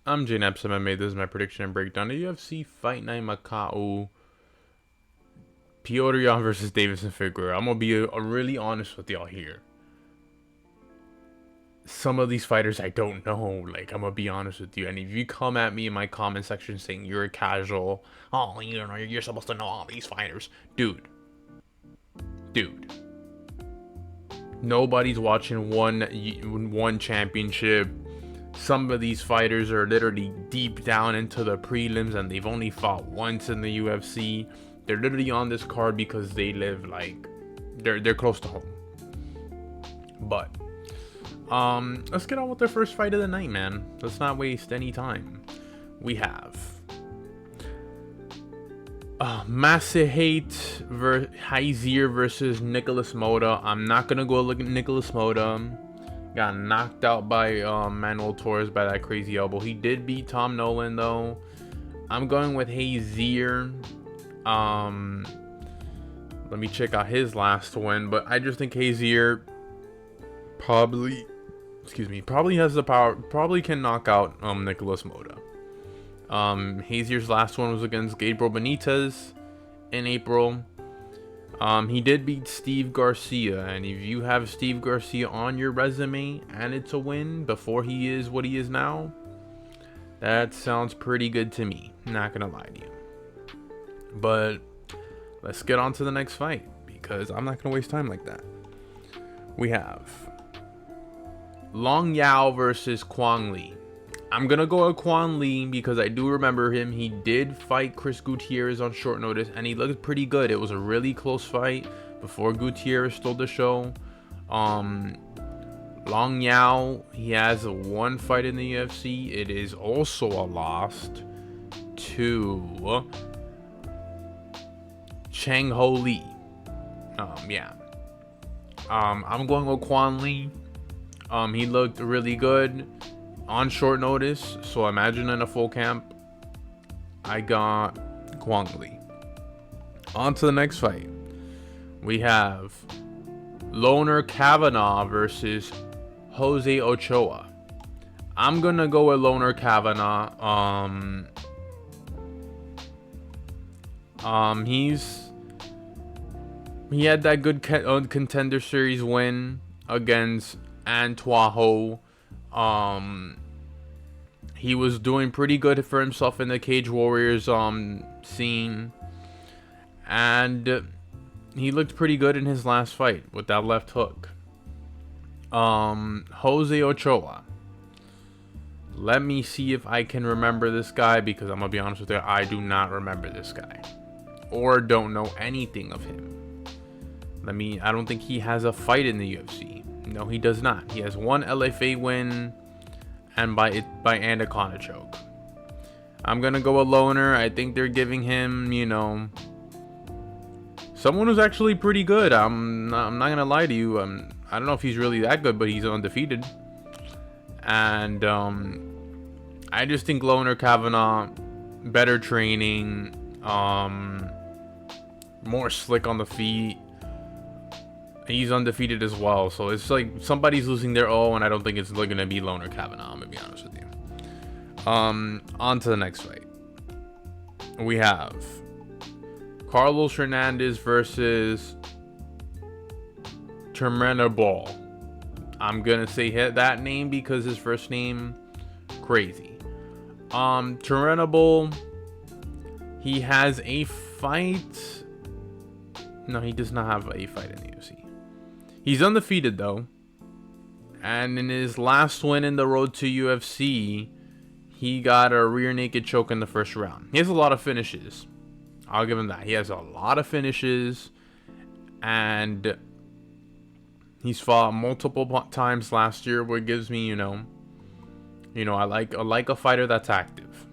I'm Jane Epsom. I made this my prediction and breakdown of UFC Fight Night Macau. Piotr Jan versus Davison Figueiredo. I'm gonna be really honest with y'all here. Some of these fighters I don't know. Like, I'm gonna be honest with you. And if you come at me in my comment section saying you're a casual, oh, you know, you're supposed to know all these fighters, dude. Nobody's watching one championship. Some of these fighters are literally deep down into the prelims and they've only fought once in the UFC. They're literally on this card because they live like they're close to home. But let's get on with the first fight of the night, man. Let's not waste any time. We have Maheshate Hayisaer versus Nikolas Motta. I'm not gonna go look at Nikolas Motta. Got knocked out by Manuel Torres by that crazy elbow. He did beat Tom Nolan though. I'm going with Hayisaer. Let me check out his last win, but I just think Hayisaer probably has the power, probably can knock out Nikolas Motta. Hayisaer's last one was against Gabriel Benitez in April. He did beat Steve Garcia, and if you have Steve Garcia on your resume and it's a win before he is what he is now, that sounds pretty good to me, not gonna lie to you. But let's get on to the next fight, because I'm not gonna waste time like that. We have Long Yao versus Quang Lee. I'm gonna go with Quang Lee because I do remember him. He did fight Chris Gutierrez on short notice and he looked pretty good. It was a really close fight before Gutierrez stole the show. Long Yao, he has one fight in the UFC. It is also a loss to Chang Ho Lee. I'm going with Quang Lee. He looked really good on short notice, so imagine in a full camp. I got Quang Lee. On to the next fight. We have Loner Kavanaugh versus Jose Ochoa. I'm gonna go with Loner Kavanaugh. He had that good contender series win against Antoine Ho. He was doing pretty good for himself in the Cage Warriors scene, and he looked pretty good in his last fight with that left hook. Jose Ochoa. Let me see if I can remember this guy, because I'm gonna be honest with you, I do not remember this guy or don't know anything of him. I don't think he has a fight in the UFC. No, he does not. He has one LFA win and by anaconda choke. I'm gonna go with Loner. I think they're giving him, someone who's actually pretty good. I'm not gonna lie to you. I don't know if he's really that good, but he's undefeated. And I just think Loner Kavanaugh, better training, more slick on the feet. He's undefeated as well, so it's like somebody's losing their O, and I don't think it's going to be Loner Kavanaugh, I'm going to be honest with you. On to the next fight. We have Carlos Hernandez versus Tumendemberel. I'm going to say that name because his first name, crazy. Tumendemberel, he has a fight. No, he does not have a fight in the UFC. He's undefeated though, and in his last win in the road to UFC, he got a rear naked choke in the first round. He has a lot of finishes. I'll give him that. He has a lot of finishes, and he's fought multiple times last year, what gives me, I like a fighter that's active.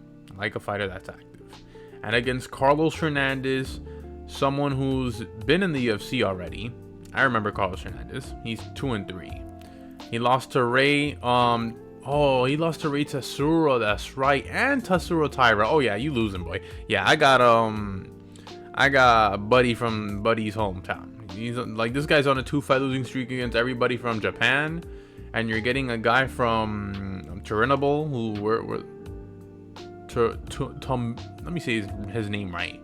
And against Carlos Hernandez, someone who's been in the UFC already. I remember Carlos Hernandez. He's 2-3. He lost to Ray. He lost to Ray Tassuro. That's right, and Tassuro Taira. Oh yeah, you losing, boy. Yeah, I got Buddy from Buddy's hometown. He's like, this guy's on a 2-fight losing streak against everybody from Japan, and you're getting a guy from Tumendemberel who let me say his name right.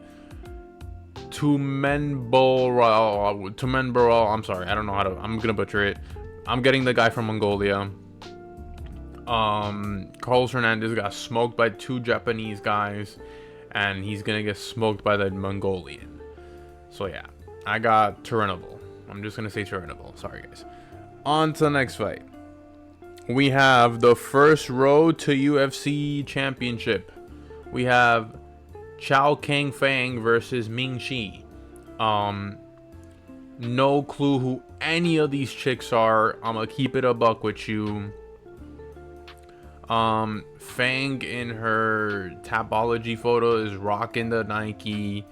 Tumendemberel. I'm sorry, I don't know how to. I'm gonna butcher it. I'm getting the guy from Mongolia. Carlos Hernandez got smoked by 2 Japanese guys, and he's gonna get smoked by the Mongolian. So yeah, I got Turinable. I'm just gonna say Turinable. Sorry guys. On to the next fight. We have the first road to UFC championship. We have Xiaocan Feng versus Ming. No clue who any of these chicks are. I'm gonna keep it a buck with you. Feng in her Tapology photo is rocking the Nike.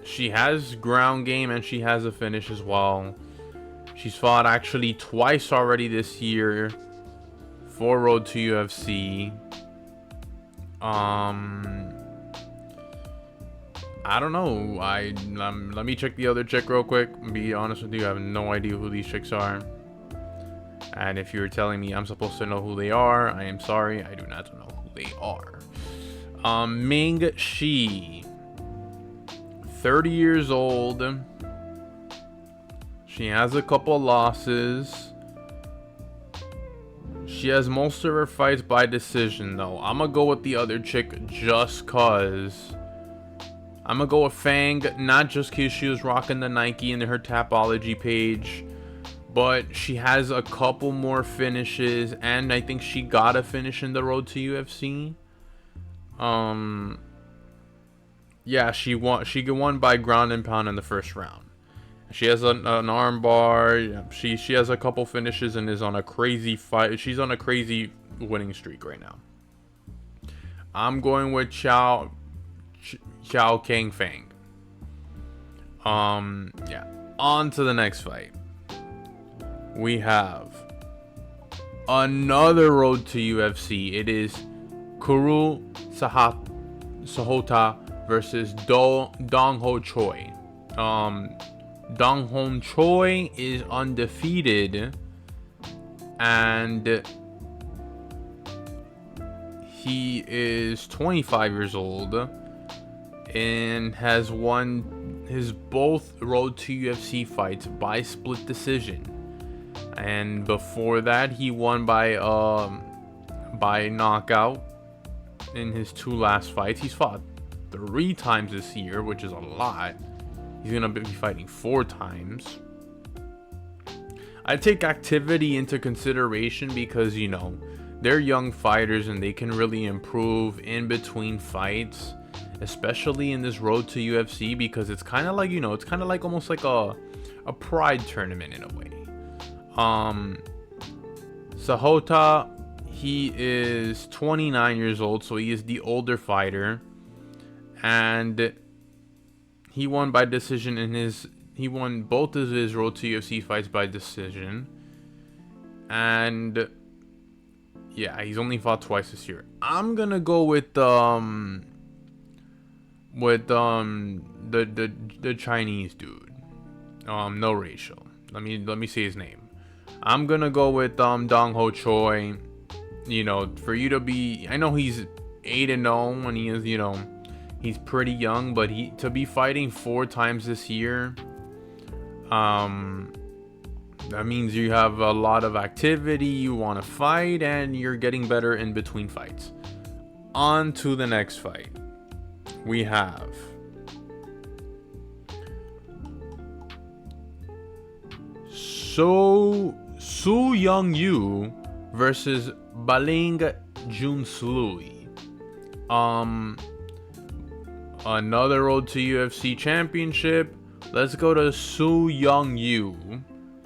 She has ground game and she has a finish as well. She's fought actually twice already this year for road to UFC. I don't know. Let me check the other chick real quick. Be honest with you, I have no idea who these chicks are. And if you're telling me I'm supposed to know who they are, I am sorry, I do not know who they are. Ming Shi, 30 years old. She has a couple losses. She has most of her fights by decision though. I'm gonna go with the other chick just cause. I'm gonna go with Feng, not just cause she was rocking the Nike in her Tapology page, but she has a couple more finishes, and I think she got a finish in the road to UFC. Yeah, she won by ground and pound in the first round. She has an arm bar. She has a couple finishes and is on a crazy fight. She's on a crazy winning streak right now. I'm going with Xiaocan Feng. Yeah. On to the next fight. We have another road to UFC. It is Kiru Sahota versus Dong-Ho Choi. Dong-Ho Choi is undefeated, and he is 25 years old and has won his both road to UFC fights by split decision. And before that, he won by knockout in his 2 last fights. He's fought 3 times this year, which is a lot. He's gonna be fighting 4 times. I take activity into consideration because, you know, they're young fighters and they can really improve in between fights, especially in this road to UFC, because it's kind of like, you know, it's kind of like almost like a pride tournament in a way. Sahota, he is 29 years old, so he is the older fighter, and he won by decision he won both of his road to UFC fights by decision. And yeah, he's only fought twice this year. I'm gonna go with the Chinese dude. No racial. Let me say his name. I'm gonna go with Dong-Ho Choi. You know, for you to be, I know he's 8-0 and he is, you know, he's pretty young, but to be fighting 4 times this year, that means you have a lot of activity, you want to fight, and you're getting better in between fights. On to the next fight. We have Su Young-yu versus Balgyn Jenisuly. Another road to UFC championship. Let's go to Su Young-yu.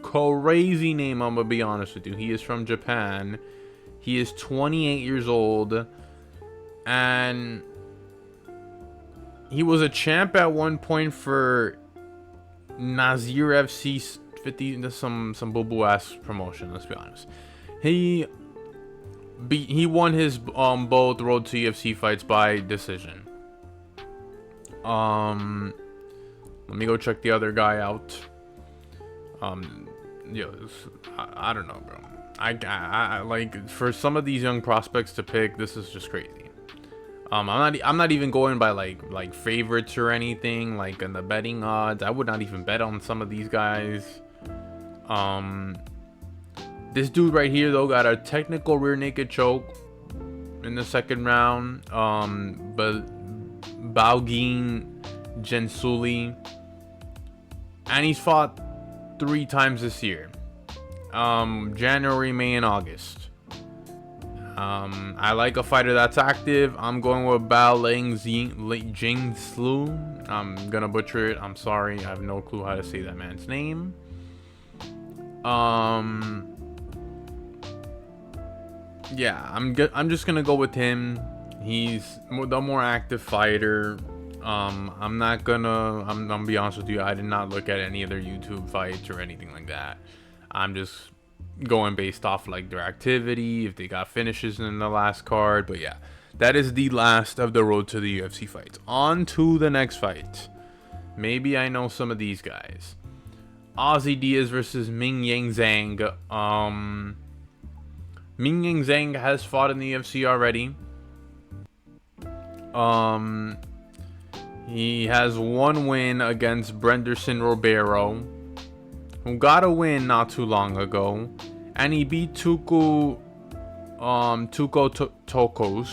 Crazy name, I'm gonna be honest with you. He is from Japan. He is 28 years old, and he was a champ at one point for Nazir FC 50, some boo-boo ass promotion, let's be honest. He won his both road to UFC fights by decision. Let me go check the other guy out. I don't know, bro. I like, for some of these young prospects to pick, this is just crazy. I'm not even going by like favorites or anything, like in the betting odds. I would not even bet on some of these guys. This dude right here though got a technical rear naked choke in the second round. But Balgyn, Jenisuly, and he's fought 3 times this year. January, May, and August. I like a fighter that's active. I'm going with Balgyn. I'm gonna butcher it. I'm sorry. I have no clue how to say that man's name. Yeah, I'm just gonna go with him. He's the more active fighter. I'm gonna be honest with you. I did not look at any of their YouTube fights or anything like that. I'm just going based off like their activity, if they got finishes in the last card. But yeah, that is the last of the road to the UFC fights. On to the next fight. Maybe I know some of these guys. Ozzy Diaz versus Mingyang Zhang. Mingyang Zhang has fought in the UFC already. He has 1 win against Brenderson Ribeiro, who got a win not too long ago, and he beat Tuco Tokos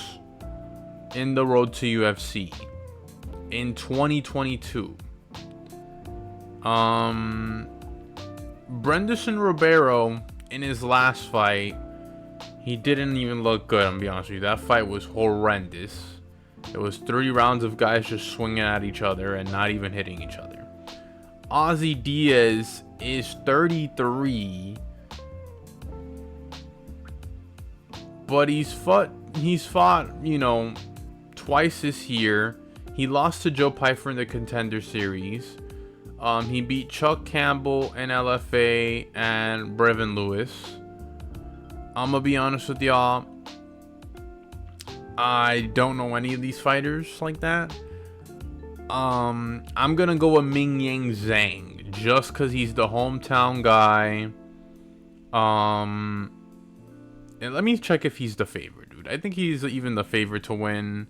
in the road to UFC in 2022. Brenderson Ribeiro in his last fight, he didn't even look good. I'm gonna be honest with you. That fight was horrendous. It was 3 rounds of guys just swinging at each other and not even hitting each other. Ozzy Diaz is 33, but he's fought, you know, twice this year. He lost to Joe Pyfer in the Contender Series. He beat Chuck Campbell in LFA and Brevin Lewis. I'm gonna be honest with y'all, I don't know any of these fighters like that. I'm gonna go with Mingyang Zhang just because he's the hometown guy. And let me check if he's the favorite, dude. I think he's even the favorite to win.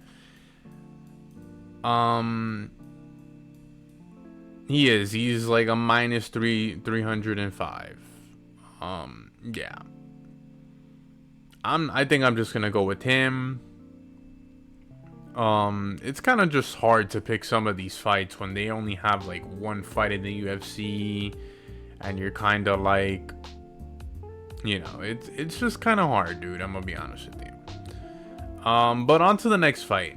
He is. He's like a minus 305. Yeah. I think I'm just gonna go with him. It's kind of just hard to pick some of these fights when they only have like 1 fight in the UFC, and you're kind of like, you know, it's just kind of hard, dude. I'm gonna be honest with you. But on to the next fight.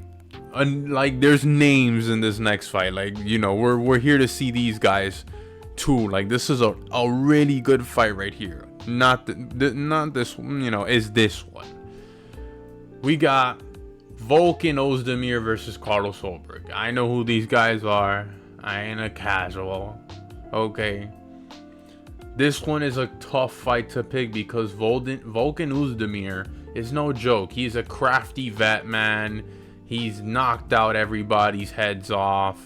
And like, there's names in this next fight. Like, you know, we're here to see these guys too. Like, this is a really good fight right here. Not this, you know, is this one. We got Volkan Oezdemir versus Carlos Ulberg. I know who these guys are. I ain't a casual. Okay. This one is a tough fight to pick because Volkan Oezdemir is no joke. He's a crafty vet, man. He's knocked out everybody's heads off.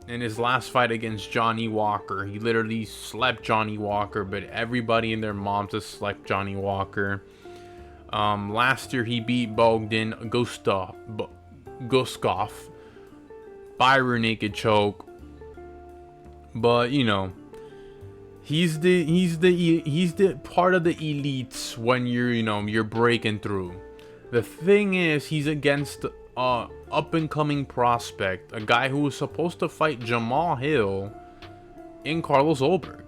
In his last fight against Johnny Walker, he literally slept Johnny Walker, but everybody and their moms has slept Johnny Walker. Last year he beat Bogdan Guskov by rear naked choke. But you know, he's the part of the elites when you're breaking through. The thing is, he's against up and coming prospect, a guy who was supposed to fight Jamal Hill in Carlos Ulberg.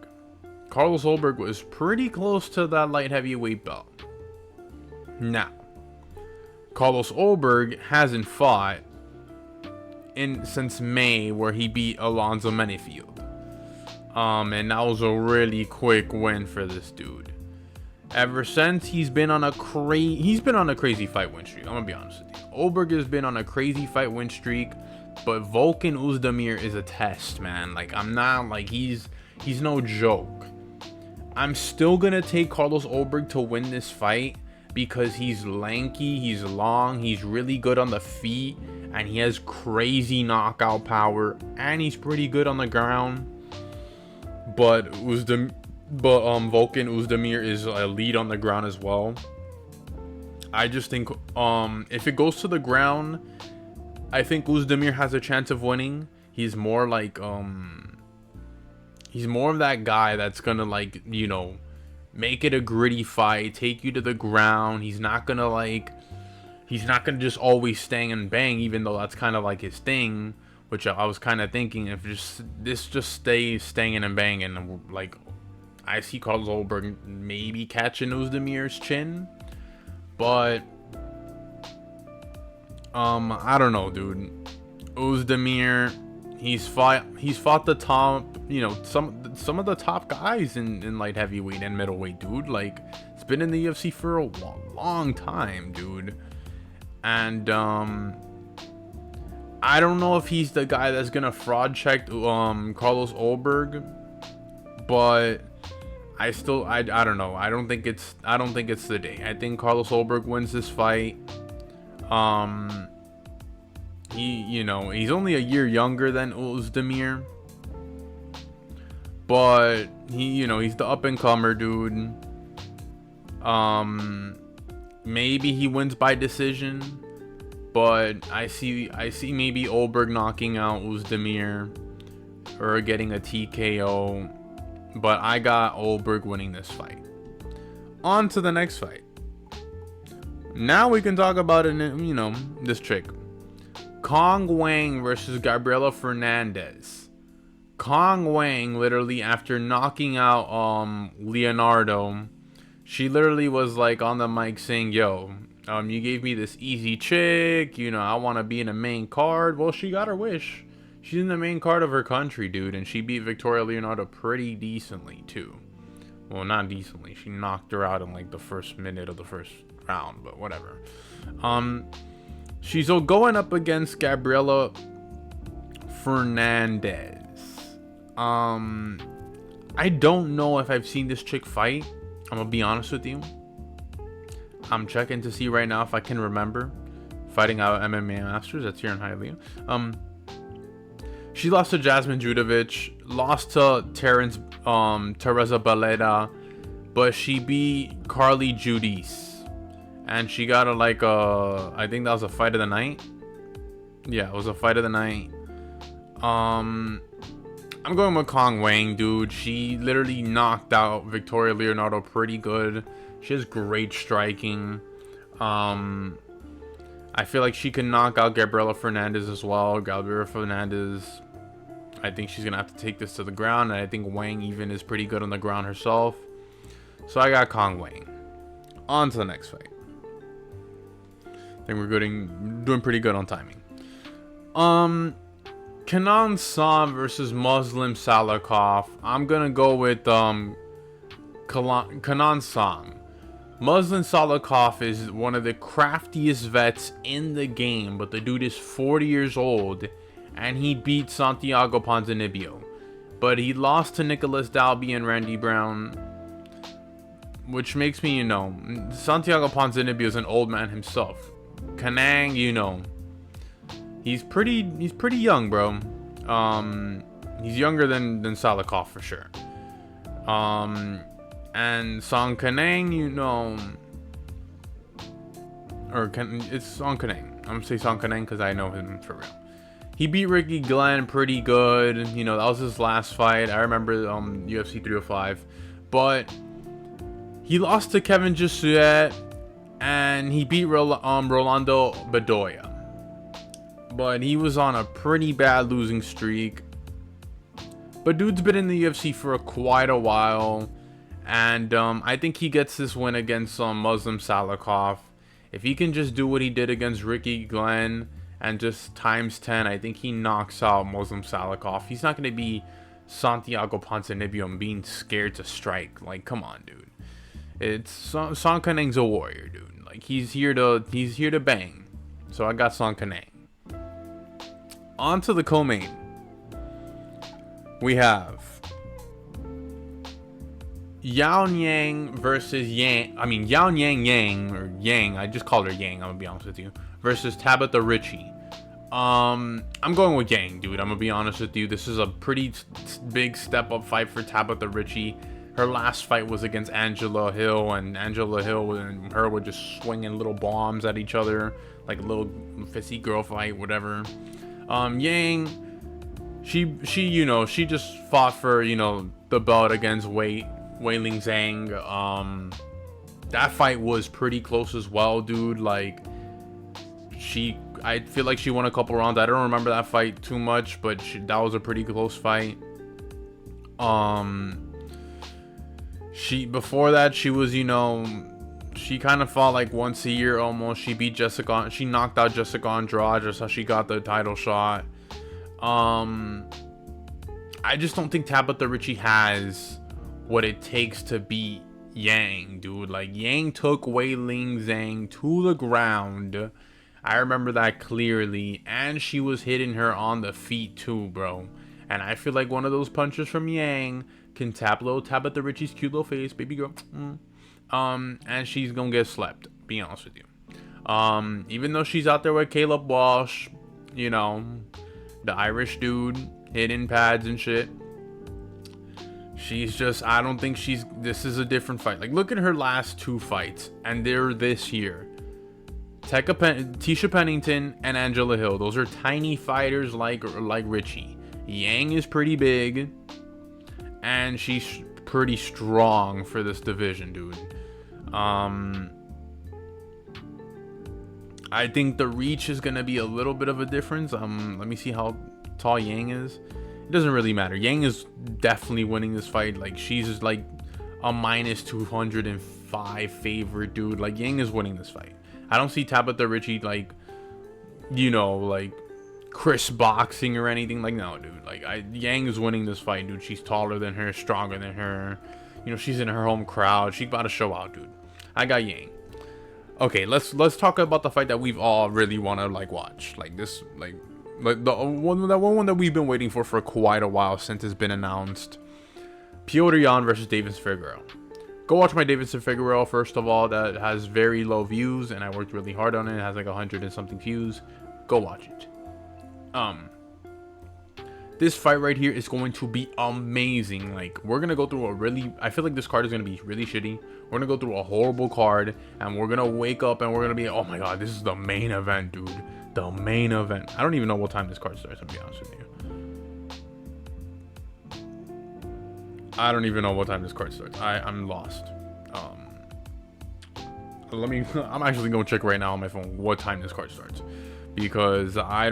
Carlos Ulberg was pretty close to that light heavyweight belt. Now, Carlos Ulberg hasn't fought since May, where he beat Alonzo Menifield. And that was a really quick win for this dude. Ever since, he's been on a crazy fight win streak. I'm gonna be honest with you. Ulberg has been on a crazy fight win streak, but Volkan Oezdemir is a test, man. Like, I'm not like he's no joke. I'm still gonna take Carlos Ulberg to win this fight because he's lanky, he's long, he's really good on the feet, and he has crazy knockout power, and he's pretty good on the ground. But Volkan Oezdemir is a lead on the ground as well. I just think if it goes to the ground, I think Oezdemir has a chance of winning. He's more like he's more of that guy that's gonna, like, you know, make it a gritty fight, take you to the ground. He's not gonna just always stang and bang, even though that's kind of like his thing, which I was kind of thinking if this just stays stanging and banging, like I see Carlos Ulberg maybe catching Ozdemir's chin, but I don't know, dude. Oezdemir, he's fought the top, you know, some of the top guys in light heavyweight and middleweight, dude. Like, it's been in the UFC for a long time, dude. And I don't know if he's the guy that's gonna fraud check Carlos Ulberg, but I don't know. I don't think it's the day. I think Carlos Ulberg wins this fight. You know, he's only a year younger than Oezdemir, but he's the up and comer, dude. Maybe he wins by decision, but I see maybe Ulberg knocking out Oezdemir or getting a TKO, but I got Ulberg winning this fight. On to the next fight. Now we can talk about it, you know, this chick. Wang versus Gabriela Fernandes. Wang, literally, after knocking out Leonardo, she literally was like on the mic saying, yo, you gave me this easy chick, you know, I want to be in the main card. Well, she got her wish. She's in the main card of her country, dude, and she beat Victoria Leonardo pretty decently too. Well, not decently, she knocked her out in like the first minute of the first round, but whatever. She's going up against Gabriela Fernandes. I don't know if I've seen this chick fight. I'm gonna be honest with you. I'm checking to see right now if I can remember fighting out MMA Masters. That's here in Hialeah. She lost to Jasmine Judovic, lost to Tereza Baleda, but she beat Carly Judice. And she got I think that was a fight of the night. Yeah, it was a fight of the night. I'm going with Wang, dude. She literally knocked out Victoria Leonardo pretty good. She has great striking. I feel like she can knock out Gabriela Fernandes as well. Gabriela Fernandes, I think she's going to have to take this to the ground. And I think Wang even is pretty good on the ground herself. So I got Wang. On to the next fight. I think we're doing pretty good on timing. Kenan Sam versus Muslim Salikov. I'm gonna go with Kenan Sam. Muslim Salikov is one of the craftiest vets in the game, but the dude is 40 years old, and he beat Santiago Ponzinibbio. But he lost to Nicholas Dalby and Randy Brown, which makes me, Santiago Ponzinibbio is an old man himself. Kenan, he's pretty young, bro. He's younger than Salikov for sure. And Song Kenan, it's Song Kenan. I'm gonna say Song Kenan because I know him for real. He beat Ricky Glenn pretty good. That was his last fight. I remember UFC 305, but he lost to Kevin Jesuit. And he beat Rolando Bedoya. But he was on a pretty bad losing streak. But dude's been in the UFC for quite a while. And I think he gets this win against Muslim Salikov. If he can just do what he did against Ricky Glenn and just times 10, I think he knocks out Muslim Salikov. He's not going to be Santiago Ponzinibbio and being scared to strike. Like, come on, dude. It's Song Kenang's a warrior, dude. Like, he's here to bang. So I got Song Kenan. On to the co-main. We have Yao Yang versus Yang. I mean, Yao Yang or Yang. I just called her Yang. I'm gonna be honest with you. Versus Tabitha Ricci. I'm going with Yang, dude. I'm gonna be honest with you. This is a pretty big step up fight for Tabitha Ricci. her last fight was against Angela Hill, and Angela Hill and her were just swinging little bombs at each other, like a little fissy girl fight, whatever. Yang, she you know, she just fought for, you know, the belt against Weili Zhang. That fight was pretty close as well, dude. Like, I feel like she won a couple rounds. I don't remember that fight too much, but that was a pretty close fight. Before that, she was, you know, she kind of fought like once a year almost. She knocked out Jessica Andrade, just how she got the title shot. I just don't think Tabitha Ricci has what it takes to beat Yang, dude. Like, Yang took Weili Zhang to the ground. I remember that clearly, and she was hitting her on the feet too, bro. And I feel like one of those punches from Yang can tap little Tabitha Ricci's cute little face, baby girl. And she's gonna get slept, be honest with you. Even though she's out there with Caleb Walsh, you know, the Irish dude, hitting pads and shit. She's just, I don't think this is a different fight. Like, look at her last 2 fights, and they're this year. Tisha Pennington and Angela Hill. Those are tiny fighters like Ricci. Yang is pretty big, and she's pretty strong for this division, dude. I think the reach is gonna be a little bit of a difference. Let me see how tall Yang is. It doesn't really matter. Yang is definitely winning this fight. Like, she's like a minus 205 favorite, dude. Like, Yang is winning this fight. I don't see Tabitha Ricci, like, you know, like Chris boxing or anything. Like, no, dude. Like, Yang is winning this fight, dude. She's taller than her, stronger than her. You know, she's in her home crowd. She's about to show out, dude. I got Yang. Okay, let's talk about the fight that we've all really want to, like, watch. Like, this, like the one that we've been waiting for quite a while since it's been announced. Petr Yan versus Deiveson Figueiredo. Go watch my Deiveson Figueiredo, first of all. That has very low views, and I worked really hard on it. It has like 100 and something views. Go watch it. This fight right here is going to be amazing. Like, we're gonna go through I feel like this card is gonna be really shitty. We're gonna go through a horrible card, and we're gonna wake up and we're gonna be, oh my god, this is the main event, dude. The main event. I don't even know what time this card starts, to be honest with you. I don't even know what time this card starts. I'm lost. I'm actually gonna check right now on my phone what time this card starts, because I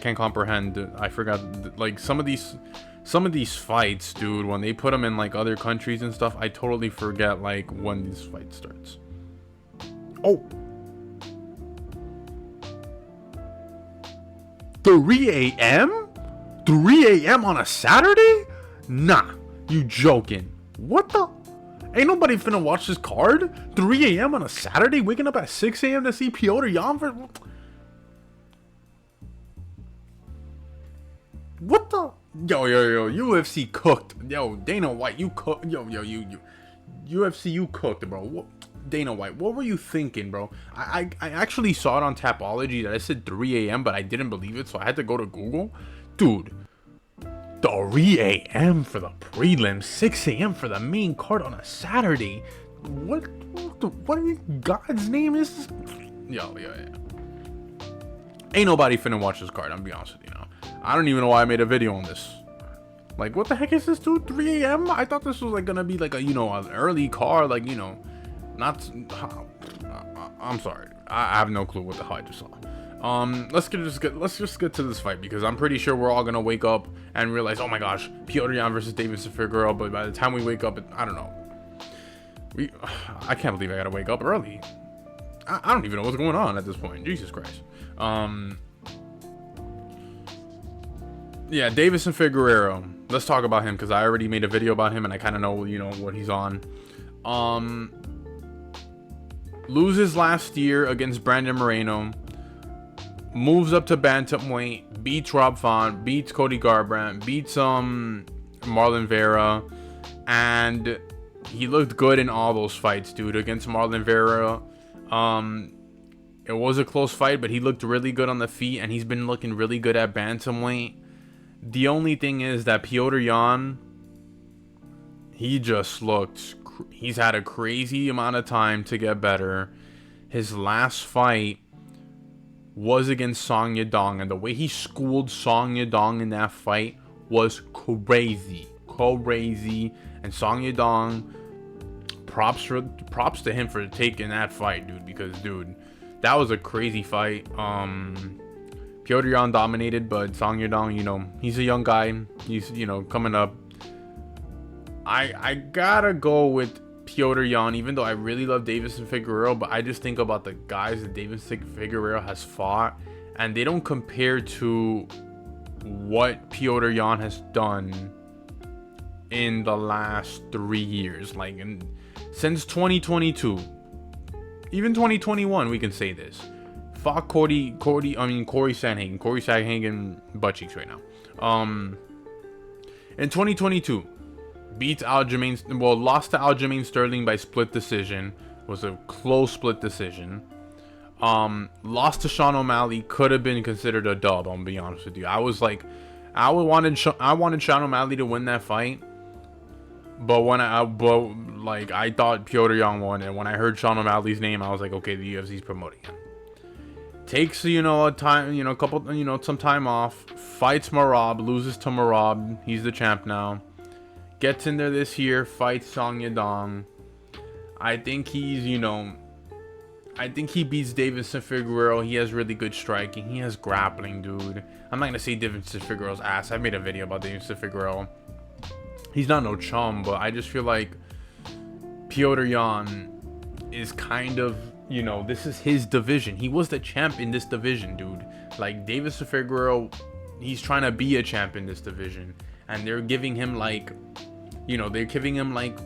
can't comprehend. I forgot, like, some of these fights, dude, when they put them in like other countries and stuff, I totally forget like when this fight starts. Oh, 3 a.m. 3 a.m. on a Saturday? Nah, you joking. What the? Ain't nobody finna watch this card? 3 a.m. on a Saturday? Waking up at 6 a.m. to see Petr Yan for... What the? Yo, UFC cooked. Yo, Dana White, you cooked. You UFC, you cooked, bro. What? Dana White, what were you thinking, bro? I actually saw it on Tapology that I said 3 a.m., but I didn't believe it, so I had to go to Google. Dude, 3 a.m. for the prelim, 6 a.m. for the main card on a Saturday. What in God's name is this? Yo. Ain't nobody finna watch this card, I'm be honest with you now. I don't even know why I made a video on this. Like, what the heck is this, dude? 3 a.m.? I thought this was like gonna be like a, you know, an early card, like, you know, not. I'm sorry, I have no clue what the hell I just saw. Let's just get to this fight, because I'm pretty sure we're all gonna wake up and realize, oh my gosh, Petr Yan versus Deiveson Figueiredo. But by the time we wake up, I don't know. I can't believe I gotta wake up early. I don't even know what's going on at this point. Jesus Christ. Yeah, Deiveson Figueiredo. Let's talk about him, because I already made a video about him and I kind of know, you know, what he's on. Loses last year against Brandon Moreno. Moves up to bantamweight. Beats Rob Font. Beats Cody Garbrandt. Beats Marlon Vera. And he looked good in all those fights, dude. Against Marlon Vera. It was a close fight, but he looked really good on the feet, and he's been looking really good at bantamweight. The only thing is that Petr Yan he just looked, he's had a crazy amount of time to get better. His last fight was against Song Yadong, and the way he schooled Song Yadong in that fight was crazy. And Song Yadong, props to him for taking that fight, dude, because, dude, that was a crazy fight. Petr Yan dominated, but Song Yadong, you know, he's a young guy. He's, you know, coming up. I gotta go with Petr Yan, even though I really love Deiveson Figueiredo, but I just think about the guys that Deiveson Figueiredo has fought, and they don't compare to what Petr Yan has done in the last 3 years. Like, since 2022, even 2021, we can say this. Fought Corey Sandhagen. Corey Sandhagen butt cheeks right now. In 2022, beats Aljamain, well, lost to Aljamain Sterling by split decision. Was a close split decision. Lost to Sean O'Malley, could have been considered a dub, I'm gonna be honest with you. I wanted Sean O'Malley to win that fight. But I thought Petr Yan won, and when I heard Sean O'Malley's name, I was like, okay, the UFC's promoting him. Takes, you know, a time, you know, some time off. Fights Marab, loses to Marab. He's the champ now. Gets in there this year, fights Song Yadong. I think he's, you know, I think he beats Deiveson Figueiredo. He has really good striking. He has grappling, dude. I'm not gonna say Deiveson Figueiredo's ass. I made a video about Deiveson Figueiredo. He's not no chum, but I just feel like Petr Yan is kind of, you know, this is his division. He was the champ in this division, dude. Like, Deiveson Figueiredo, he's trying to be a champ in this division. And they're giving him, like, you know, they're giving him, like,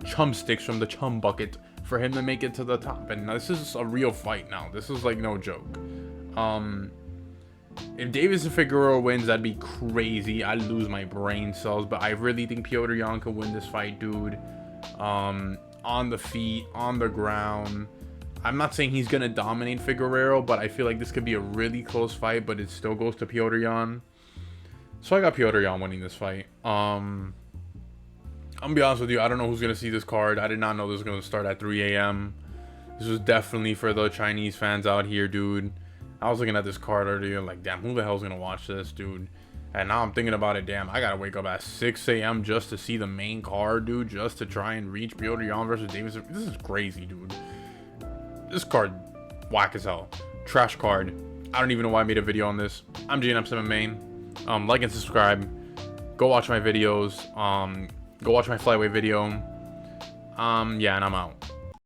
chum sticks from the chum bucket for him to make it to the top. And this is a real fight now. This is, like, no joke. If Deiveson Figueiredo wins, that'd be crazy. I'd lose my brain cells. But I really think Petr Yan could win this fight, dude. On the feet, on the ground. I'm not saying he's going to dominate Figueiredo, but I feel like this could be a really close fight, but it still goes to Petr Yan. So I got Petr Yan winning this fight. I'm going to be honest with you, I don't know who's going to see this card. I did not know this was going to start at 3 a.m. This was definitely for the Chinese fans out here, dude. I was looking at this card earlier, like, damn, who the hell's going to watch this, dude? And now I'm thinking about it, damn, I got to wake up at 6 a.m. just to see the main card, dude, just to try and reach Petr Yan versus Deiveson. This is crazy, dude. This card, whack as hell. Trash card. I don't even know why I made a video on this. I'm JNM7 Main. Like and subscribe. Go watch my videos. Go watch my flyweight video. Yeah, and I'm out.